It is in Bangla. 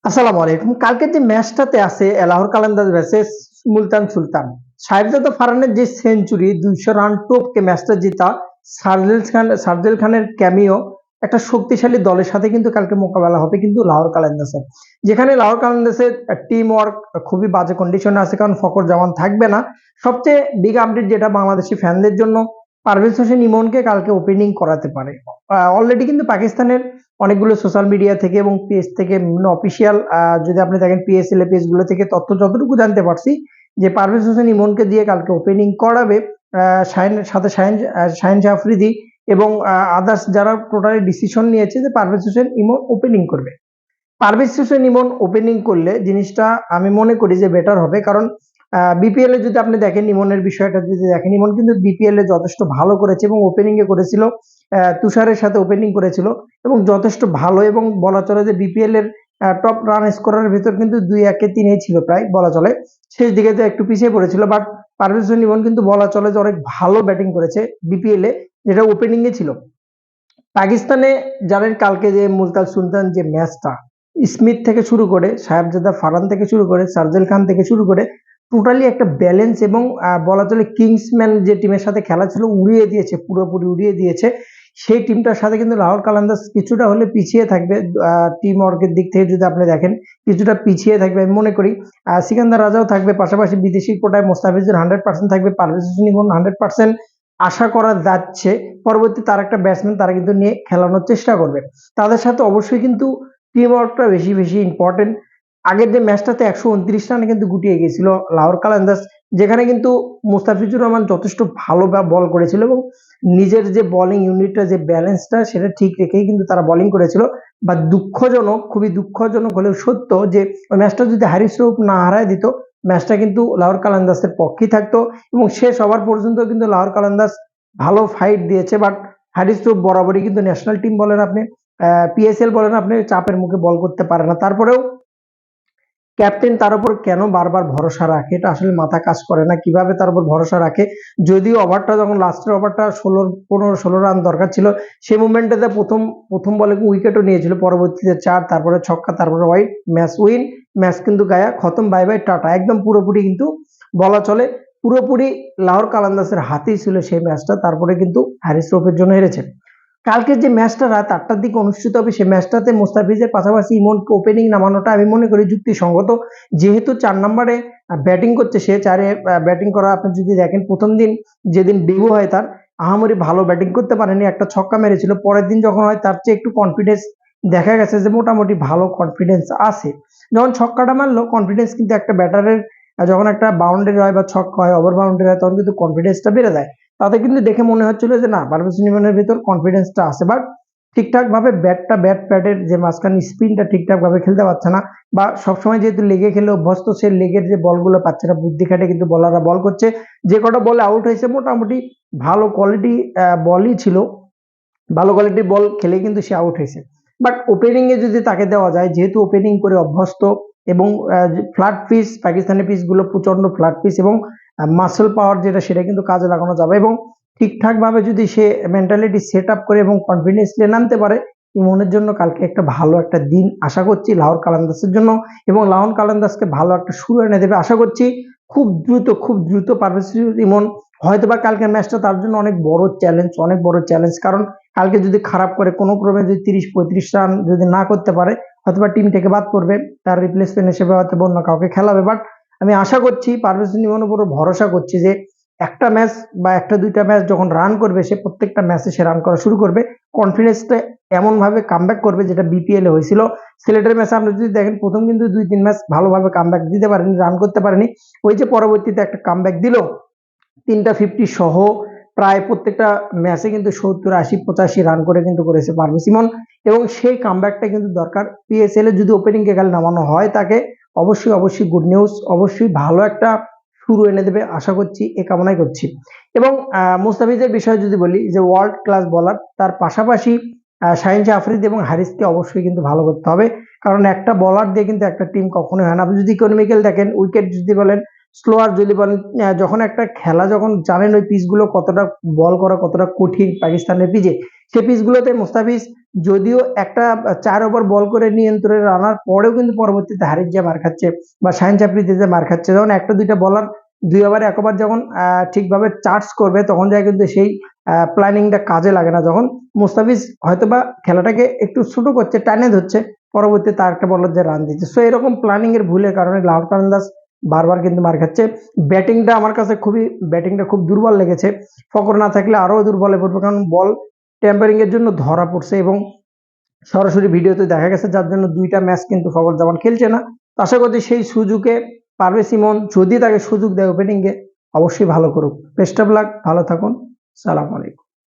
আসসালামু আলাইকুম। কালকের যে ম্যাচটাতে আছে লাহোর কালান্দাজ ভার্সেস মুলতান সুলতান। শাহেরজাদা ফারহানের যে সেঞ্চুরি ২০০ রান টপকে ম্যাচটা জেতা, শারজেল খানের ক্যামিও একটা শক্তিশালী দলের সাথে কিন্তু কালকে মোকাবেলা হবে কিন্তু লাহোর কালান্দাজের। যেখানে লাহোর কালান্দাজের টিম ওয়ার্ক খুবই বাজে কন্ডিশনে আছে কারণ ফখর জামান থাকবে না। সবচেয়ে বিগ আপডেট যেটা বাংলাদেশি ফ্যানদের জন্য, পারভেজ হোসেন ইমনকে কালকে ওপেনিং করাতে পারে। অলরেডি কিন্তু পাকিস্তানের অনেকগুলো সোশ্যাল মিডিয়া থেকে এবং পেজ থেকে বিভিন্ন অফিসিয়াল যদি আপনি দেখেন পিএসএল এর পেজগুলো থেকে তথ্য যতটুকু জানতে পারছি যে পারভেজ হোসেন ইমনকে দিয়ে কালকে ওপেনিং করাবে। শাহিনের সাথে শাহিন জাফরিদি এবং আদার্স যারা টোটালি ডিসিশন নিয়েছে যে পারভেজ হোসেন ইমন ওপেনিং করবে। পারভেজ হোসেন ইমন ওপেনিং করলে জিনিসটা আমি মনে করি যে বেটার হবে, কারণ বিপিএল এ যদি আপনি দেখেন ইমনের বিষয়টা যদি দেখেন, ইমন কিন্তু বিপিএল এ যথেষ্ট ভালো করেছে এবং ওপেনিং এ করেছিল, তুষারের সাথে ওপেনিং করেছিল এবং যথেষ্ট ভালো, এবং বলা চলে যে বিপিএল এর টপ রান স্কোরার ভিতর কিন্তু ২-১ ৩ ছিল প্রায় বলা চলে। শেষ দিকে তো একটু পিছিয়ে পড়েছিল, বাট পারভেজ হোসেন ইমন কিন্তু বলা চলে যে অনেক ভালো ব্যাটিং করেছে বিপিএল এ, যেটা ওপেনিং এ ছিল। পাকিস্তানে জানেন কালকে যে মুলতান সুলতান যে ম্যাচটা, স্মিথ থেকে শুরু করে সাহেবজাদা ফারহান থেকে শুরু করে শারজেল খান থেকে শুরু করে টোটালি একটা ব্যালেন্স এবং বলা চলে কিংসম্যান যে টিমের সাথে খেলা ছিল উড়িয়ে দিয়েছে, পুরোপুরি উড়িয়ে দিয়েছে। সেই টিমটার সাথে কিন্তু লাহোর কালান্দাজ কিছুটা হলে পিছিয়ে থাকবে, টিম ওয়ার্কের দিক থেকে যদি আপনি দেখেন কিছুটা পিছিয়ে থাকবে আমি মনে করি। সিকান্দার রাজাও থাকবে, পাশাপাশি বিদেশি কোটায় মোস্তাফিজুর 100% থাকবে, পারভেজ হোসেন ইমন 100% আশা করা যাচ্ছে। পরবর্তী তার একটা ব্যাটসম্যান তারা কিন্তু নিয়ে খেলানোর চেষ্টা করবে। তাদের সাথে অবশ্যই কিন্তু টিম ওয়ার্কটা বেশি বেশি ইম্পর্টেন্ট। আগের যে ম্যাচটাতে ১২৯ রানে কিন্তু গুটিয়ে গিয়েছিল লাহোর কালান্দাজ, যেখানে কিন্তু মুস্তাফিজুর রহমান যথেষ্ট ভালো বল করেছিল এবং নিজের যে বোলিং ইউনিটটা যে ব্যালেন্সটা সেটা ঠিক রেখেই কিন্তু তারা বোলিং করেছিল। বা দুঃখজনক, খুবই দুঃখজনক হলেও সত্য যে ওই ম্যাচটা যদি হারিস রউফ না হারায় দিত, ম্যাচটা কিন্তু লাহোর কালান্দাজের পক্ষেই থাকতো এবং শেষ ওভার পর্যন্ত কিন্তু লাহোর কালান্দাজ ভালো ফাইট দিয়েছে। বাট হারিস রউফ বরাবরই কিন্তু ন্যাশনাল টিম বলেন আপনি, পিএসএল বলেন আপনি, চাপের মুখে বল করতে পারে না। তারপরেও ক্যাপ্টেন তার উপর কেন বারবার ভরসা রাখে এটা আসলে মাথা কাজ করে না, কিভাবে তার উপর ভরসা রাখে। যদিও ওভারটা যখন লাস্টের ওভারটা 15-16 রান দরকার ছিল, সেই মুভমেন্টটাতে প্রথম বলে উইকেটও নিয়েছিল, পরবর্তীতে 4, তারপরে ছক্কা, তারপরে ওয়াইড, ম্যাচ উইন, ম্যাচ কিন্তু গায়া খতম, বাই বাই টাটা, একদম পুরোপুরি কিন্তু বলা চলে পুরোপুরি লাহোর কালান্দাসের হাতেই ছিল সেই ম্যাচটা। তারপরে কিন্তু হ্যারিস রফের জন্য হেরেছে। কালকের যে ম্যাচটা রাত ৮টার দিকে অনুষ্ঠিত হবে সেই ম্যাচটাতে মোস্তাফিজের পাশাপাশি ইমনকে ওপেনিং নামানোটা আমি মনে করি যুক্তিসঙ্গত। যেহেতু ৪ নম্বরে ব্যাটিং করছে সে, ৪ এ ব্যাটিং করা আপনি যদি দেখেন, প্রথম দিন যেদিন ডেবিউ হয় তার আহামরি ভালো ব্যাটিং করতে পারেনি, একটা ছক্কা মেরেছিল। পরের দিন যখন হয় তার চেয়ে একটু কনফিডেন্স দেখা গেছে যে মোটামুটি ভালো কনফিডেন্স আছে। যখন ছক্কাটা মারলো কনফিডেন্স কিন্তু একটা ব্যাটারের, যখন একটা বাউন্ডারি হয় বা ছক্কা হয়, ওভার বাউন্ডারি হয়, তখন কিন্তু কনফিডেন্সটা বেড়ে যায়। তাতে কিন্তু দেখে মনে হচ্ছিল যে না, পারভেজ ইমনের ভিতর কনফিডেন্সটা আছে, বাট ঠিকঠাক ভাবে ব্যাট প্যাডের যে মাঝখানে স্পিনটা ঠিকঠাক ভাবে খেলতে পারছে না, বা সবসময় যেহেতু লেগে খেলে অভ্যস্ত, সে লেগের যে বলগুলো পাচ্ছে না, বুদ্ধি খাটে কিন্তু বলাররা বল করছে। যে কটা বলে আউট হয়েছে মোটামুটি ভালো কোয়ালিটি বলই ছিল, ভালো কোয়ালিটির বল খেলে কিন্তু সে আউট হয়েছে। বাট ওপেনিং এ যদি তাকে দেওয়া যায়, যেহেতু ওপেনিং করে অভ্যস্ত এবং ফ্ল্যাট পিচ, পাকিস্তানি পিচ গুলো প্রচন্ড ফ্ল্যাট পিচ এবং মাসল পাওয়ার যেটা সেটা কিন্তু কাজে লাগানো যাবে, এবং ঠিকঠাক ভাবে যদি সে মেন্টালিটি সেট আপ করে এবং কনফিডেন্স নিয়ে নামতে পারে, ইমনের জন্য কালকে একটা ভালো একটা দিন আশা করছি লাহোর কালান্দাসের জন্য, এবং লাহোর কালান্দাসকে ভালো একটা শুরু এনে দেবে আশা করছি। খুব দ্রুত পারভেজ ইমন হয়তোবা কালকের ম্যাচটা তার জন্য অনেক বড় চ্যালেঞ্জ, কারণ কালকে যদি খারাপ করে কোনো ক্রমে যদি ৩০-৩৫ রান যদি না করতে পারে, হয়তোবা টিম থেকে বাদ পড়বে, তার রিপ্লেসমেন্ট হিসেবে হয়তো অন্য কাউকে খেলাবে। বাট আমি আশা করছি, পারভেজ ইমনের উপর ভরসা করছি যে একটা ম্যাচ বা একটা দুইটা ম্যাচ যখন রান করবে, সে প্রত্যেকটা ম্যাচে সে রান করা শুরু করবে, কনফিডেন্সটা এমন ভাবে কামব্যাক করবে যেটা বিপিএল এ হয়েছিল। সিলেটের ম্যাচে আপনি যদি দেখেন প্রথম কিন্তু ২-৩ ম্যাচ ভালোভাবে কামব্যাক দিতে পারেনি, রান করতে পারেনি, ওই যে পরবর্তীতে একটা কামব্যাক দিল ৩টা 50 সহ, প্রায় প্রত্যেকটা ম্যাচে কিন্তু ৭০-৮০-৮৫ রান করে কিন্তু করেছে পারভেজ ইমন, এবং সেই কামব্যাকটা কিন্তু দরকার। পিএসএল এ যদি ওপেনিং কে খেলে নামানো হয় তাকে, অবশ্যই গুড নিউজ, অবশ্যই ভালো একটা শুরু এনে দেবে আশা করছি, এ কামনাই করছি। এবং মুস্তাফিজের বিষয়ে যদি বলি, যে ওয়ার্ল্ড ক্লাস বলার, তার পাশাপাশি শাহিন আফ্রিদি এবং হারিসকে অবশ্যই কিন্তু ভালো করতে হবে, কারণ একটা বলার দিয়ে কিন্তু একটা টিম কখনোই হয় না। আপনি যদি ইকোনমিক্যাল দেখেন, উইকেট যদি বলেন স্লোয়ার যদি বলেন, যখন একটা খেলা যখন জানেন ওই পিচগুলো কতটা বল করা কতটা কঠিন পাকিস্তানের পিচে, সেই পিচগুলোতে মুস্তাফিজ যদিও একটা 4 ওভার বল করে নিয়ন্ত্রণে আনার পরেও কিন্তু পরবর্তীতে হারিস যে মার খাচ্ছে বা শাহিন চাপড়িতে যে মার খাচ্ছে, যখন একটা দুইটা বলার 2 ওভারে 1 ওভার যখন ঠিকভাবে চার্জ করবে তখন যায় কিন্তু সেই প্ল্যানিংটা কাজে লাগে না। যখন মুস্তাফিজ হয়তোবা খেলাটাকে একটু ছোট করছে, টানে ধরছে, পরবর্তীতে তার একটা বলার যে রান দিচ্ছে। সো এরকম প্ল্যানিং এর ভুলের কারণে লাহোর কালান্দার্স বারবার কিন্তু মার খাচ্ছে। ব্যাটিংটা আমার কাছে ব্যাটিংটা খুব দুর্বল লেগেছে। ফকর না থাকলে আরো দুর্বল হয়ে পড়বে, কারণ বল টেম্পারিং এর জন্য ধরা পড়ছে এবং সরাসরি ভিডিওতে দেখা গেছে, যার জন্য 2টা ম্যাচ কিন্তু ফকর জামান খেলছে না। তো আশা করছি সেই সুযোগে পারভেজ ইমন যদি তাকে সুযোগ দেয় ওপেনিং এ, অবশ্যই ভালো করুক। বেস্ট অফ লাক, ভালো থাকুন, সালাম আলাইকুম।